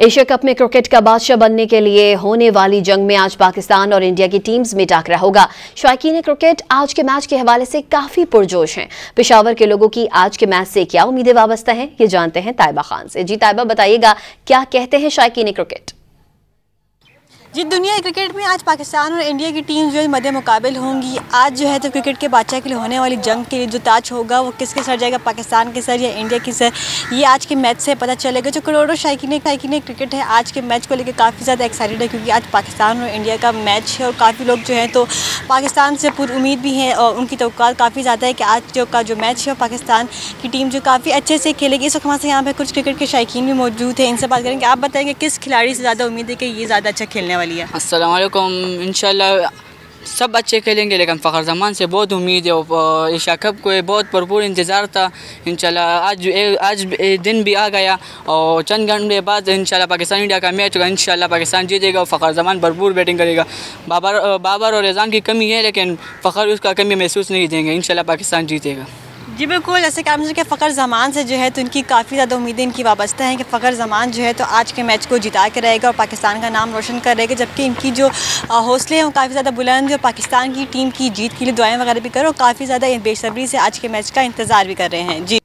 Asia cup में cricket का बादशाह बनने के लिए होने वाली जंग में आज पाकिस्तान और इंडिया की टीम्स में टाकरा होगा। शौकीन क्रिकेट आज के मैच के हवाले से काफी पुरजोश हैं। पेशावर के लोगों की आज के मैच से क्या उम्मीदें वाबस्ता हैं, ये जानते हैं ताइबा खान से। जी ताइबा, बताइएगा क्या कहते हैं शौकीन क्रिकेट। जी, दुनिया क्रिकेट में आज पाकिस्तान और इंडिया की टीम जो है मद्दे मुकाबिल होंगी। आज जो है तो क्रिकेट के बादशाह के लिए होने वाली जंग के लिए जो ताज होगा वो किसके सर जाएगा, पाकिस्तान के सर या इंडिया के सर, ये आज के मैच से पता चलेगा। जो करोड़ों शौकीन क्रिकेट है आज के मैच को लेकर काफ़ी ज़्यादा एक्साइटेड है, क्योंकि आज पाकिस्तान और इंडिया का मैच है और काफ़ी लोग जो हैं तो पाकिस्तान से पूरी उम्मीद भी है और उनकी तवक्कुआत काफ़ी ज़्यादा है कि आज का जो मैच है पाकिस्तान की टीम जो काफ़ी अच्छे से खेलेगी। इस वक्त हमारे यहाँ पर कुछ क्रिकेट के शौकीन भी मौजूद हैं, इनसे बात करेंगे। आप बताएंगे किस खिलाड़ी से ज़्यादा उम्मीद है कि ये ज़्यादा अच्छा खेलने वाली है? अस्सलाम वालेकुम। इंशाल्लाह सब अच्छे खेलेंगे, लेकिन फ़खर ज़मान से बहुत उम्मीद है और एशिया कप को बहुत भरपूर इंतज़ार था। इंशाल्लाह आज दिन भी आ गया और चंद घंटे बाद इंशाल्लाह पाकिस्तान इंडिया का मैच होगा। इंशाल्लाह पाकिस्तान जीतेगा और फ़खर ज़मान भरपूर बैटिंग करेगा। बाबर और रिज़वान की कमी है, लेकिन फ़खर उसका कमी महसूस नहीं देंगे। इंशाल्लाह पाकिस्तान जीतेगा। जी बिल्कुल, जैसे कि आपने कि फ़खर ज़मान से जो है तो इनकी काफ़ी ज़्यादा उम्मीदें इनकी वाबस्ता हैं कि फ़खर ज़मान जो है तो आज के मैच को जिता के रहेगा और पाकिस्तान का नाम रोशन करेगा, जबकि इनकी जो हौसले हैं वो काफ़ी ज़्यादा बुलंद है और पाकिस्तान की टीम की जीत के लिए दुआएं वगैरह भी करो और काफ़ी ज़्यादा बेसब्री से आज के मैच का इंतज़ार भी कर रहे हैं। जी।